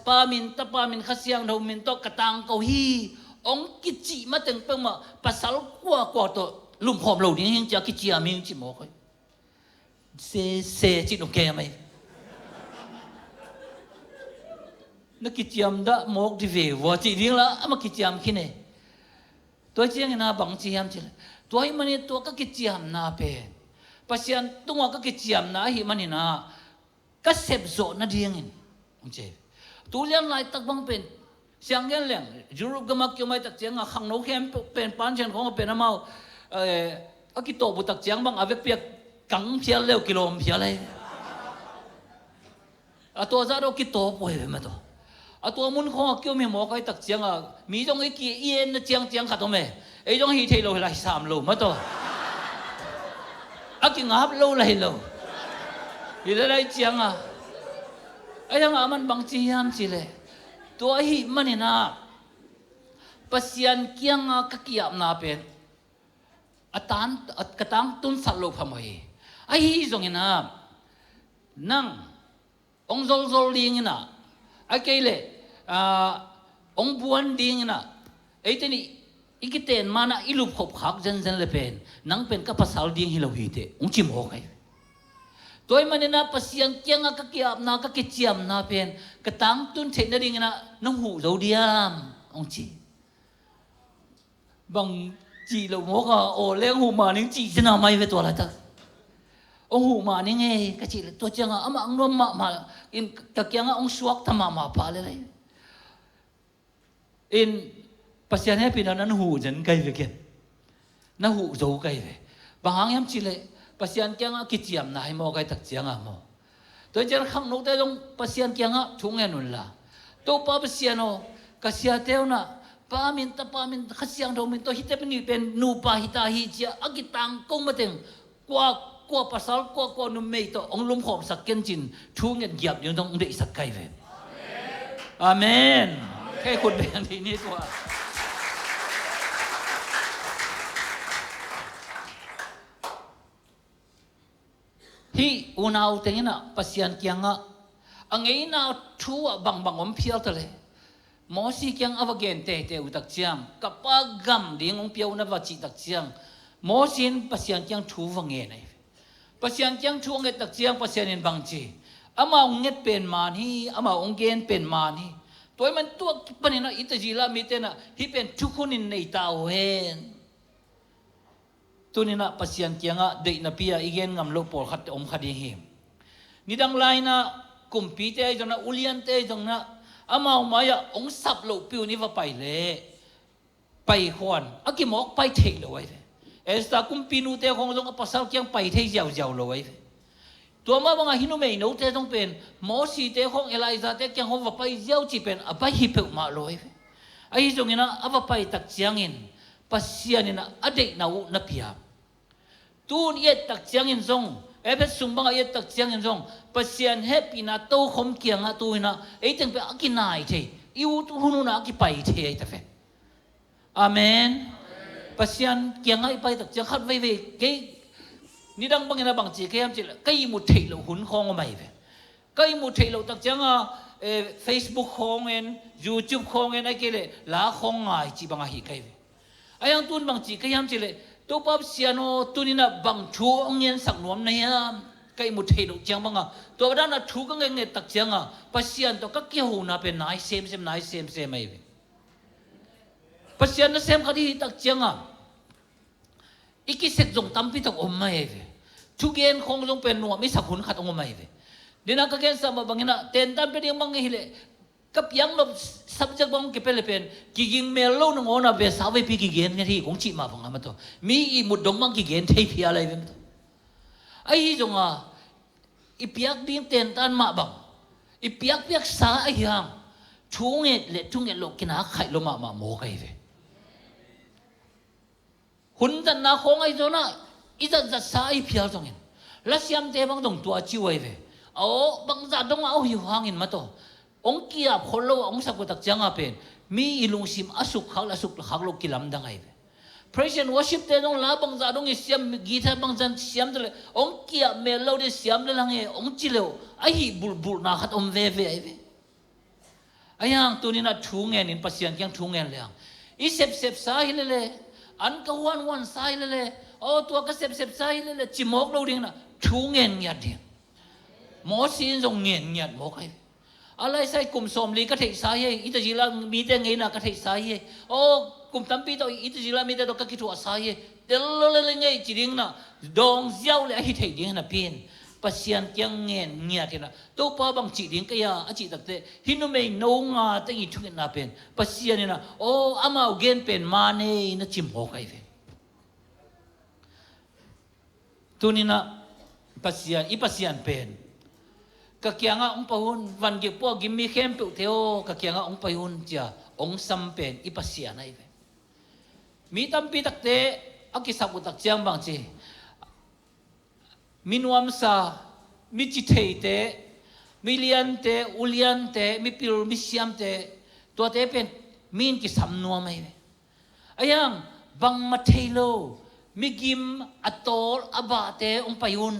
S1: pamin khasyang do min to katang ko hi ong kichi mateng peng ma pasal kwa to lum khom lo ding ja kichi aming chi mo ko se chi no ke mai nó kí chiam đã mốc đi về vợ chị riêng là mà kí chiam khi này tôi chỉ nghe na bằng chiam chứ tôi mà này tôi cái chiam na pe pasian tung cái chiam na hi mà này na cái sẹp rộ na riêng ông chị tôi liên lại tắc băng pen sang liên liên Europe cái mặc kiểu mai tắc chiang khang nấu kem pen pan chen không pen mau cái tổ bộ tắc chiang bằng avec piak cắn phía leo kilo phía này tôi ra đâu cái tổ bồi mà tôiตัวมุนข้อเกี่ยวมีหมอใครตักเจียงมีตรงไอ้กี่เอียนเจียงขัดตรงไหมไอ้ตรงฮีเทโลไหล3 โลมาตัวกี่งับโลไหลโลฮีอะไรเจียงไอ้ยังมันบางจียามจีเลยตัวฮีมันนี่นะปัสยันเกี่ยงก็เกี่ยมนาเป็นกระตังตุนสัตว์โลพม่ไอ้ฮีตรงนี้นะนั่งองโซลลิงนะไอ้เกลองบวนดิ้งนะไอ้ที่นี่อีกเต็นมานะอีลูกขบขักเจนเลยเป็นนังเป็นกับภาษาดิ้งฮิโลฮีเตองจิมโอไงตัวมันนี่นะภาษาเกี่ยงก็เกี่ยมนะก็เกี่ยมนะเป็นกระตังตุนเทนดิ้งนะน้องหูเราเดียมองจีบางจีเราโมกโอเลี้ยงหูมานิ่งจีจะน่าไม่เป็นตัวอะไรตั้งองหูมานี่ไงก็จีตัวจังอ่ะอังรวมมาอินตะเกียงองสวกทำมาพาเลยอินปัจจัยนี้เป็นนั้นหูจันไกลไปกันนั่นหูโจไกลไปบางครั้งยามจีเลยปัจจัยเกียงกิจยามนายมอไกลตักเจียงมอตัวจังข้างนอกแต่ตรงปัจจัยเกียงทุ่งเงินละตัวป้าปัจจัยโนก็เสียเท่าน่ะป้ามินข้าเสียงเรามินตัวฮิตเป็นนี่เป็นนูปาฮิตาฮิจีอากิตังกงมาเต็งกว่าภาษากว่านุ่มเมย์ตัวองลุมหอมสักเกินจินทุ่งเงินหยับยังต้องได้สักไกลไปอาเมนแค่คนเป็นทีนี้ตัวที่อุณาวเต็งน่ะปัสยันเกียงอ่ะอังเงินน่ะชัวบางอมเพียลทะเล หมอสีเกียงอวเกนเตเตอุตักเจียงกับปากำเดียงองเปียวนับว่าจิตักเจียงหมอสินปัสยังเกียงทูวังเงินไอปัสยังเกียงทูเงตักเจียงปัสยันบังจีอามาองเงินเป็นมานีอามาองเกนเป็นมานีตัวมันตัวปนินะอิตาจิลามิเตนะฮิเป็นทุกคนในตาเวนตัวนี้นะปัสยังเกียงอะเด็กนับพี่อีเกนงำโลปอลขัดอมขัดยิมนี่ดังไลนะกุมพีเตจงนะอุลียนเตจงนะอามาอมายะองสับโลปิวนี่ว่าไปเลยไปขวานอากิมอกไปเทเลยเอสตากุมปีนูเตของจงปัสสาวะเกียงไปเทยาวๆเลยตัวมาบางหินุเมย์นู้เตจงเป็นหมอสีเตของเอลิซาเตเกียงของว่าไปยาวจีเป็นไปฮิปเปอร์มาเลยไอ้จงนี่นะอาว่าไปตักเจียงอินปัสยานี่นะอเด็กน่าอุนับยาตูนเย็ดตักเจียงอินจงเอฟสุงบังเย็ดตักเจียงอินจงปัสยานเฮปีน่าโตคมเกียงอ่ะตัวน่ะไอ้ถึงเป็นอากินายเทอิวตุหุนุน่ะอากิไปเทไอ้ตาเฟอาเมนปัสยานเกียงไอ้ไปตักเจียงขัดไว้เกนี่ดังบางอย่างบางจีเกี่ยมจีก็ยิ่งมุดเทลหุ่นคองไม่เว้ก็ยิ่งมุดเทลตักจังFacebook คองเอง YouTube คองเองไอ้เกลี่ยล้าคองไงจีบางอาฮิกไอ้เว้ไอ้ยังตุนบางจีเกี่ยมจีเลยตัวปั๊บเสียโนตุนินะบางชูองเงินสักนวมเนี่ยก็ยิ่งมุดเทลจังบางอ่ะตัวด้านนั้นชูก็เงินตักจังอ่ะปัสยานตัวก็เกี่ยวน่ะเป็นนายเซมนายเซมไอ้เว้ปัสยานนั่นเซมคดีตักจังอ่ะอีกสิ่งจงตั้มพิทักษ์อมไม่เว้ทุกเย็นคงจงเป็นหนัวไม่สักคนขัดอมไม่เว้เดี๋ยวนักเก็ตสามบางอย่างนะเต็นตั้มเป็นยังบางอย่างเลยกับยังลบสับจากบางเก็บเป็นเลยเป็นกิกิงเมลโล่นงอนะเบสาวไปปีกิเกนกันที่คงจีมาฟังมาตัวมีอีมุดดงบางกิเกนเทียอะไรเป็นตัวไอ้จงอ่ะอีเปียกดิ้งเต็นตันมาบังอีเปียกสาไอ้ยังช่วงเงี้ยเลยช่วงเงี้ยโลกินหาไข่ลงมาโมกันเว้หุ่นตันนาคงไอ้ตัวน่ะอีจัดสายพิจารณาแล้วเสียมเตะบางตรงตัวจิ๋วไอ้เว้เอาบางจัดตรงเอาหิวหางอินมาตัวองค์กี้คนเราองค์สักตักจังอาเป็นมีอิลุงซิมอสุขขักอสุขขักโลกิลัมดังไอ้เว้ Praise and worship เตะตรงลาบางจัดตรงเสียมกีตาร์บางจัดเสียมเลยองค์กี้เมลโลเดเสียมเลยลังเอองค์จิเลวไอ้บุลนักขัดอมเว่ไอ้เว้ไอ้ยังตัวนี้น่ะทุ่งเงินอินปัสยังยังทุ่งเงินเลยอีเสพสายเลยอันก็วันสายเลยโอ้ตัวก็เสพสายเลยจิมอกเราเองนะทุ่งเงินยัดเดียหมอสินทรงเงินยัดหมอกไอ้อะไรใส่กลุ่มสมลีก็เทสายอิตาจิลามีแต่เงินนะก็เทสายโอ้กลุ่มตั้มปีตัวอิตาจิลามีแต่ตัวก็คิดว่าสายเดี๋ยวเราเงินจีดิงนะดองเจ้าเลยไอ้เทดิงนะเพี้ยนปัสยันยังเงินเงียที่นะตัวป้าบางจีดิงก็ยาอาจิตักเตหินุไม่นงอ่ะตั้งอีทุกอย่างน่ะเป็นปัสยันนี่นะโอ้อามาเงินเป็นมาเน่นะจิมหอกไอ้เว้ตัวนี้นะปัสยันอีปัสยันเป็นก็เกี่ยงอ่ะองค์พระหุ่นวันเกี่ยวกับกิมมีเข้มเปล่าเทโอก็เกี่ยงอ่ะองค์พระหุ่นจ้ะองค์สัมเป็นอีปัสยันไอ้เว้มีตั้มปีตักเตอากิสับอุตักเจียงบางจีมินวามซามิจิเทเตมิเลียนเตอุเลียนเตมิปิลมิเซียมเตตัวเตเป็นมินกิสัมนัวไม่ไอ้ยังบังมาเทโลมิกิมอัตโตลอบาเตองไปยุน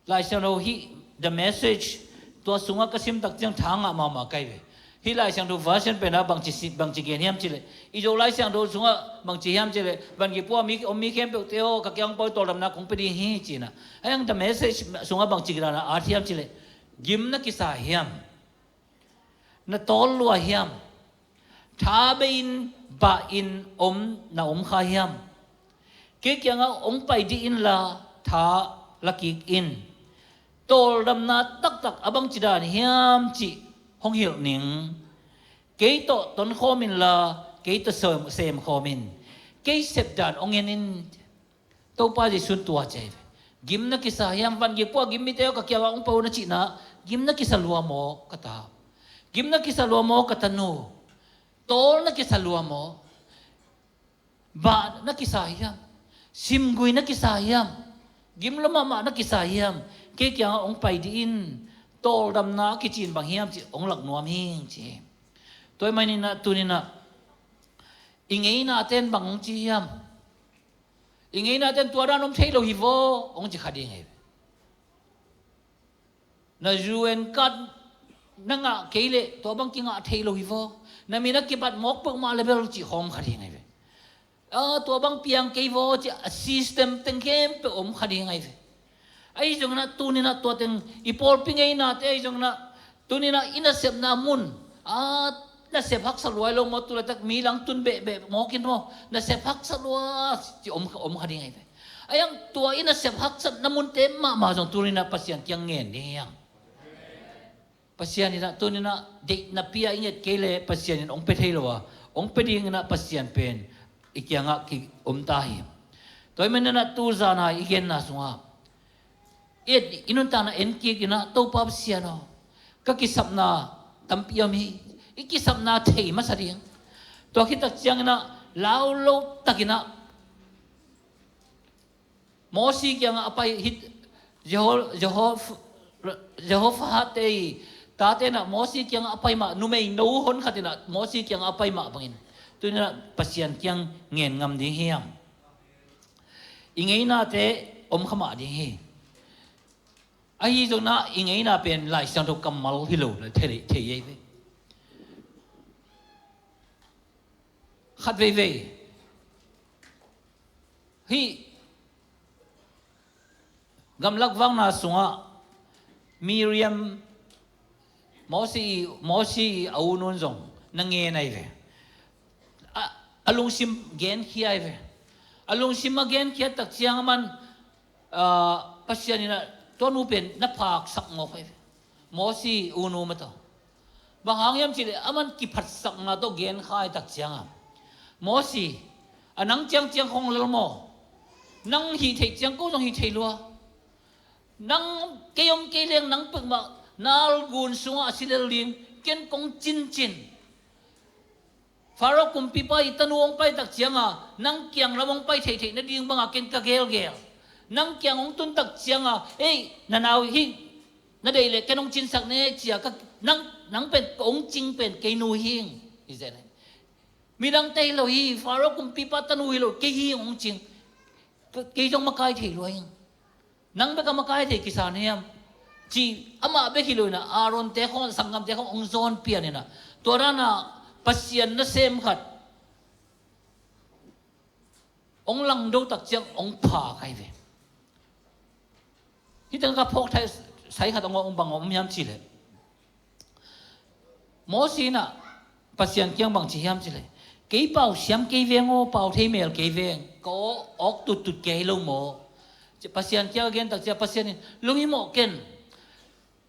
S1: หลายเช้าเราฮี the message ตัวสุงกสิมตักจังทางอ่ะมาไกลเวฮีหลายเช้าเรา version เป็นนะบางจีเกียนเฮียมจิเลยอีโจหลายเช้าเราสุงบางจีเฮียมจิเลยบางทีพวกมีเข้มเปล่าเทโอกับยังปอยตัวลำนักคงไปดีฮีจีนะไอ้ยัง the message สุงบางจีกันนะอาร์เทียมจิเลยยิมนักกิสาเฮียมนัตอลลัวเฮียมท้าเบนบาอินนาข้าเฮียมเกี่ยงเอาไปดีอินละท้าลักอินโตลดำนาตักอบางจิดานเฮียมจิห้องเหี่ยวหนิงเกี่ยโตต้นข้อมินละเกี่ยโตเสมข้อมินเกี่ยเสพดานองเงินินโตป้าจะสุนตัวใจกิมนักกิสาเฮียมวันกี่พวกกิมมิเตอก็เกี่ยวองไปวันจินะกิมนักกิสลัวโมกตากิมนักกิสลัวโมกตานูโตนักกิสลัวโมบานักกิสาเฮียมซิมกุยนักกิสาเฮียมกิมละมานักกิสาเฮียมเกี่ยงองไปดินโตดำนากิจินบางเฮียมจีองหลักนัวมิงจีตัวมันนี่นะตัวนี้นะอิงเงินอาเต้นบางจีเฮียมอิงเงินอาเต้นตัวด้านน้ำเทโลฮิโวองจีขัดยังไงนะจูเอ็นกัด นังเกลตัวบังกิงเทโลฮิโวนั่นมีนักเก็บมอกเปิงมาเลเวลจีหอมขัดยังไงตัวบังเปียงเกโวจีซิสเต็มตึงเข้มไปขัดยังไงไอ้จงนั้นตัวนี้นะตัวตึงอีพอลปิ้งไอ้น่ะไอ้จงนั้นตัวนี้นะอินาเสพนามุนน่าเสพพักสลวยลงมาตัวละตักมีหลังตุนเบะหมอกินมั้งน่าเสพพักสลวยจีขัดยังไงไอ้ยังตัวอินาเสพพักสนามุนเต็มมาจงตัวนี้นะปัสยันยังเงี้ยนี่ยังpasien ni nak tu ni nak dek na pia ingat kele pasien ni ong pethe lo ong pedi ngana pasien pen ikyanga ki tahi toy men na tu za na igen na sunga et inun ta na en ki na to pa pasien no ka ki sap na tampia mi iki sap na thei ma sariang to ki tak chiang na lao lo takina mosi kyanga apai hit Jehovah te tate na mosi kyang apay ma numay no hon khatina mosi kyang apay ma bangin tu na pasien kyang ngen ngam ding hiam ingay na te khama ding hi ai jong na ingay na pen lai sang to kamal hilo la the ye ve khat ve hi gam lak wang na sunga Miriam Mosi aunun zong nange na ive alung sim gen kia ive alung sim gen kia tak siang man pasya ni na tonu pen na pak sak ngok ive Mosi unu mato bahang yam chile aman ki phat sak na to gen khai tak siang Mosi anang chiang khong lel mo nang hi thei chiang ko jong hi thei lua nang kayong kiling nang pagma nalgun sunga silaling ken kong chin Faro kung pipay tanuong pay tak siyanga nang kiyang lamong pay thei na ding mga ken kagel nang kiyang ong tuntak siyanga nanawi hi nadayle kenong chinsak ne siya nang pen kong ching pen kay nuhing izen midang taylo hi faro kung pipa tanuhilo kay hi ong ching kay jong makay thaylo hing nang baka makay thay kisaniyam chi ama be hilo na aron te khon sangam te khon ong zon pian na tora na pasien na sem khat ong lang do tak chiang ong pha kai ve hitang ka phok thai sai khat ong bang om yam chi le mo si na pasien kyang bang chi yam chi le kei pau siam kei ve ngo pau thei mel kei ve ko ok tut kei lo mo pasien kya gen tak sia pasien lungi mo ken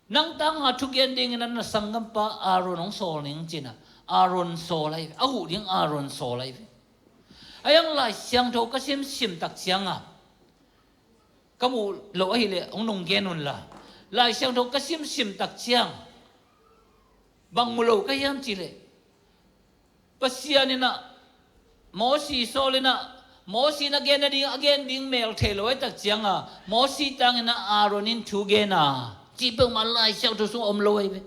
S1: nang tang ha thu gen ding nan na sangam pa aron ong sol ning china aron sol lai ahu ding aron sol lai ayang lai siang tho ka sim tak siang kamu lo ai le ong nong gen un la lai siang tho ka sim tak siang bang mulo ka yam chi le pasien na mo si solina Mosi na again ding mel thelo ai tak chianga Mosi tang na aronin thu ge na chi pe malai siao tu su om loi be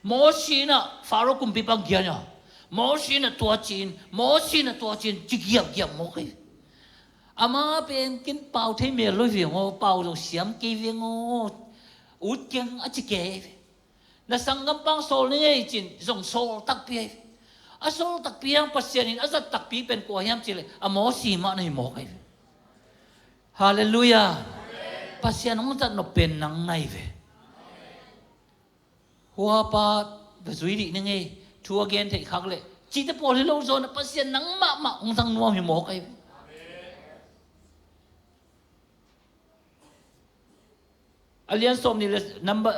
S1: Mosi na faro kum pi pang gya Mosi na tua chin chi gyap mo kai ama pen kin pau thei mel loi vi ngo pau lo siam ke vi ngo ut kyang a chi ke na sangam pang sol ni ei chin zong sol tak pi asol tak piang pasyanin asat tak pi pen ko hiam chile amo si ma nei mo kai hallelujah pasyan ong tat no pen nang nai ve hua pa be zui ri nge thu again thei khak le chi te pol lo zon pasyan nang ma ong sang nuam hi mo kai alian som ni le number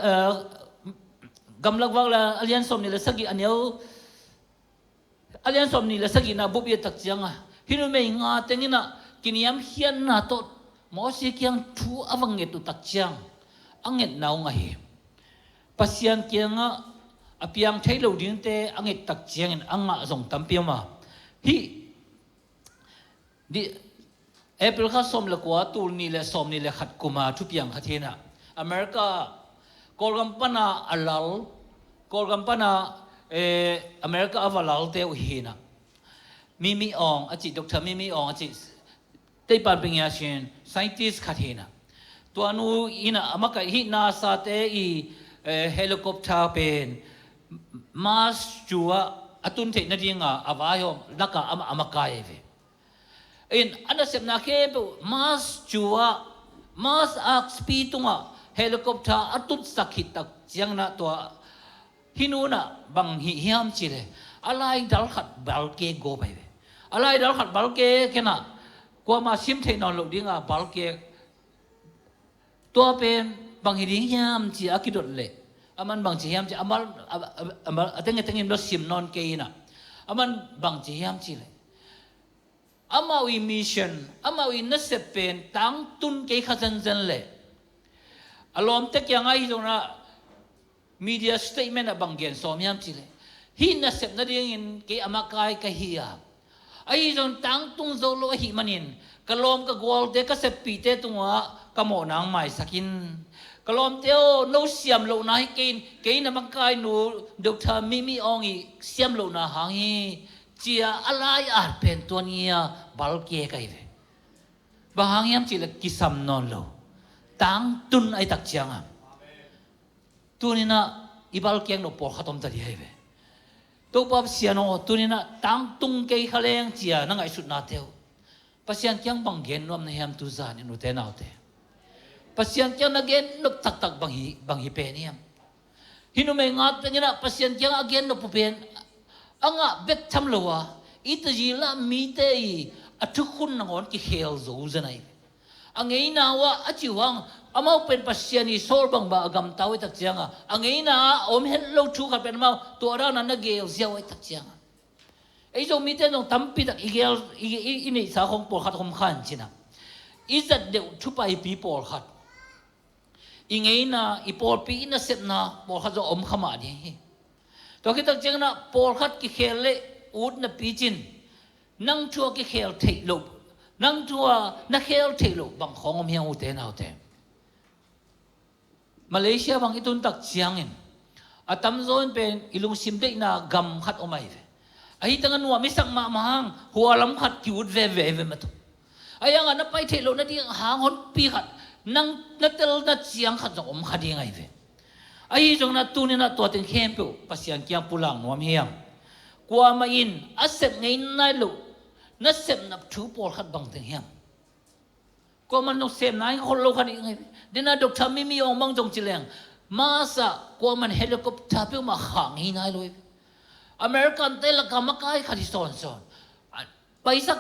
S1: gamlak wak la alian som ni le sagi anyo alian som ni la sagi na bubi tak chianga hinu me nga tengina kiniam hian na to mo si kyang thu awange tu tak chiang anget naw nga hi pasian kyanga apiang thailo ding te anget tak chiang en anga zong tampiama hi di april kha som la kwa tu ni le som ni le khat kuma thu piang khathena america kolgampana alal kolgampana America avalal te uhina Mimi Ong achi Dr. Mimi Ong achi teipan pengyashin scientist khathina tuanu ina amaka hi NASA te เฮลิคอปเตอร์เป็นมาสจัวอตุนเทนดิ่งอาวายอมนักอามาไกเวอินอันนั้นเสพนักเก็บมาสจัวมาสอักสปีตุงเฮลิคอปเตอร์อตุนสักหิตักยังนะตัวฮินูนะบังฮิยามจิเลอะไรดัลขัดบัลเกโกไปเวอะไรดัลขัดบัลเกแค่น่ะกว่ามาชิมเทนอนลุดิ่งบัลเกตัวเป็นบางทียามจีอากิดเลยมันบางทียามจีอามันตั้งแต่เราซิมนอนเกย์นะมันบางทียามจีเลยมาวิมิชชั่นมาวินัสเป็นตั้งตุนเกย์ขัดจันเลยอารมณ์แต่ยังไงตรงนั้นมีเดียสเตทเมนต์บางเกณฑ์สอมยามจีเลยฮินัสนั่นเองเกย์มากายกับเฮียไอ้ตรงตั้งตุนโซโลหิมันินกลมกับกอลเด็กก็เสพปีเตตัวกโมนางไม่สักินกลมเตียวโนเสียมโลนาให้กินน้ำมันกายนูดอกเตอร์มิอองอีเสียมโลนาหางฮีเจียอะไรอาจเป็นตัวนี้บัลเกย์กันเลยบางอย่างจีเล็กกิสามนอนโลตั้งตุนไอตักเชียงตัวนี้นะอีบัลเกย์โนปอลขัดอมตัดยังไงตัวปั๊บเสียโนตัวนี้นะตั้งตุงเกย์เขาเลี้ยงเจียนั่งไอสุดนาเทียวpasien kyang bang gen nom na ham tu zan inu te naute pasien kyang na gen nop tak bang hi pe niam hinu me ngat te na pasien kyang again no pen anga bet tham lowa itaji la mi te I athukun nangon ki khel zo zanai angei na wa achiwang amau pen pasien I sol bang ba agam tawi tak chianga angei na om hel lo thu khat pen mau to ra na na gel ziaw ai tak chiangaไอ้เจ้ามีแต่ต้องทำปีตักอีเกลอีนี่สาวของปอลขัดคมขันชินะอีจัดเดี๋ยวชุบไปปีปอลขัดอีไงนะอีปอลปีน่ะเสร็จนะปอลขัดจะอมขมาดีตัวคิดตั้งใจนะปอลขัดกิเคลเล่อูดน่ะปีจินนั่งชัวกิเคลเทลบนั่งชัวนักเคลเทลบบางของอมยังอุเทนเอาเตมาเลเซียบางอีตุนตักเชียงเองอาตมโซนเป็นอีลุงซิมเด็กนะกำขัดอมไอไอ้ตั้งนัวไม่สักมาหังหัวลำขัดคิวดเวมาตุไอ้ยังอันนั้นไปเทโลนั่นที่หางคนปีขัดนั่งนั่นเตลนั่นเสียงขัดจะอมขัดยังไงเวไอ้ตรงนั้นตัวนี้นะตัวเต็งเข้มเปล่าภาษาเกี่ยงปุลังนัวมียังกว่ามาอินอาเซบไงนั่นลูนั่นเซบนับถือปอลขัดบังเต็งเข้มกว่ามันต้องเซบไหนคนโลขัดยังไงเดี๋ยวนั้นดอกทำไม่มีองบังจงจิเลงมาซะกว่ามันเฮลิคอปเตอร์เปล่ามาหางหินายเลยอเมริกันเตลกามาไกขัดสอนไปสัก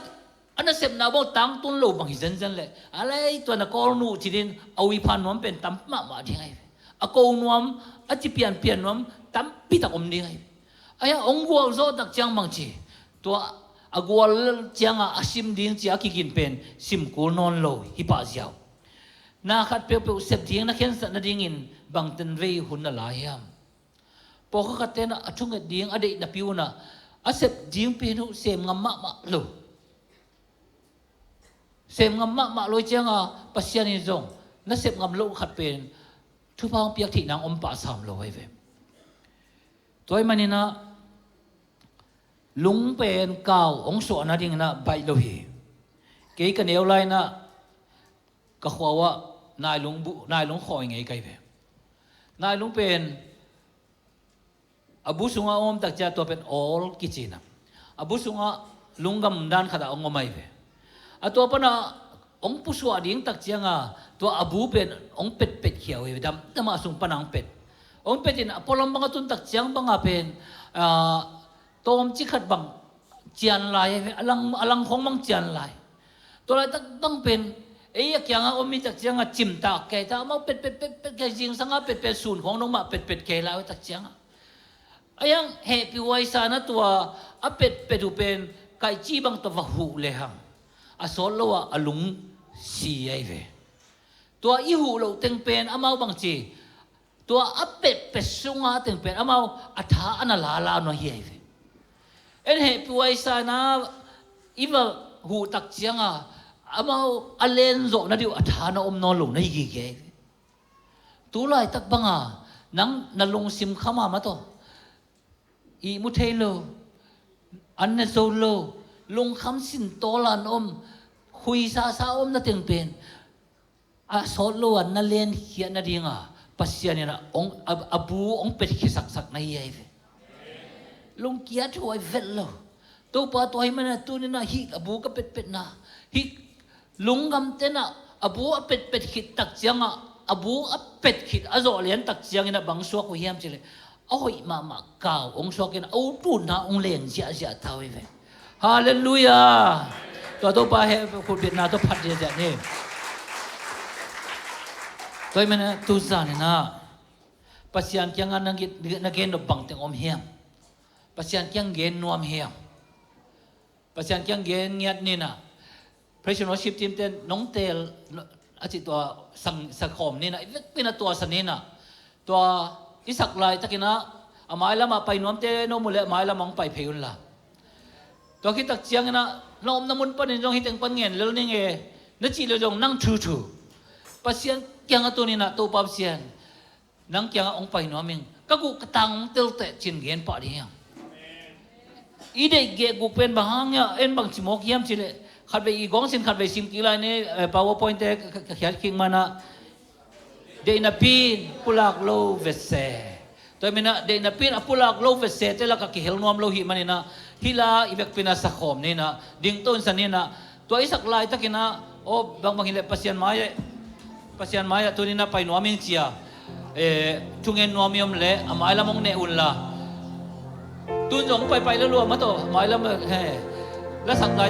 S1: อันนั้นเสพนาบอกตั้งตุนโลบางหินเลยอะไรตัวนักกอล์นูที่ดินเอาวิพานนวมเป็นตั้มมาที่ไงอากนวมอาจิเปลี่ยนนวมตั้มปีตะอมที่ไงไอ้องค์วัวโซตักจังบางทีตัวอากวัวจังอาชิมดิ้งจีอากินเป็นซิมกูนอนโลฮิปาเซียวนาขัดเปรี้ยวเสพดิ้งนักเขียนสันดิ้งินบางตันเวหุ่นละลายมพอเขาคัดเตนะช่วงดิ้งอดีตนับพิวนะอาเสพดิ้งเป็นเสมงามมาโลเสพงามมาโลจังปัสยานิจงนั่นเสพงามโลขัดเป็นทุพางเปียกที่นางอมป่าสามโลไว้เวตัวมันนี่นะลุงเป็นเก่าองศวนาดิ้งนะใบโลหีเกี่ยกันเอวไลนะก็ขวว่านายลุงคอยไงไกลเวนายลุงเป็นabu sunga om tak ja to pen all kichina abu sunga lungam dan khada ong mai ve ato pana ong puswa ding tak chianga to abu pen ong pet khiaw ve dam tama sung panang pet ong petin apolam banga tun tak chiang banga pen tom chi khat bang chian lai alang khong mang chian lai to lai tak bang pen ei kyanga om mi tak chianga chim ta ke ta ma pet ke jing sanga pet sun khong nong ma pet ke la tak chianga ayang happy wai sana tua apet du pen kai chi bang to va hu le hang a sol lo alung si ai ve tua I hu lo teng pen amau bang chi tua apet sunga teng pen amau atha anala la no hi ai ve en happy wai sana iwa hu tak chianga amau alen zo na diu atha na om no lo na hi ge tu lai tak banga nang nalung sim khama ma to I muthelo anna solo lung kham sin tolan hui sa om na teng pen a solo an na len hian na dinga pasya ni na ong abu ong pet kisak na iyay lung kia tuay velo to pa to ay mana tu ni na hi abu ka pet na hi lungam te na abu a pet hit tak chiang abu a pet hit azo lian tak chiang ina bang suak ko hiam chile oi mama kau ong suak ina o tu na ong len sia tawi ve hallelujah to pa he ko pet na to phat ja ni toy mana tu sa ni na pasyan kyang an na gen no bang teng om hiam pasyan kyang gen nuam hiam pasyan kyang gen ngiat ni na Praise worship team ten nong tel aci tua sang sakom ni na pina tua sanina tua isak lai takina amai lama pai nuam te no mule amai lama ang pai pheyun la tua kitak chiang na nom namun panin jong hiteng pan ngen lel ning e na chi lo jong nang thu pasien kyang atu ni na to pap sian nang kyang ong pai nuaming kagu katang tel te chin gen pa di yang ide ge gu pen bahang ya en bang chimok yam chileขัดไปอีกองสินขัดไปซิมกีฬานี่PowerPointเขียนคิงมานะเดนับปีนปุลักโลเวสเซ่ตัวมินะเดนับปีนปุลักโลเวสเซ่แต่ละก็เขียนนวมโลหิมันนี่นะฮิลาอีเบกพินาสักขมนี่นะดิ่งต้นสันนี่นะตัวอิสักลายตะกินะโอ้บางฮิเลปัสยันไม้ตัวนี้นะไปนวมิงเชียทุงเงินนวมิยมเละอาไม้ละมงเนอุลละตุนจงไปแล้วรัวมาตัวไม้ละเมื่อแล้วสักลาย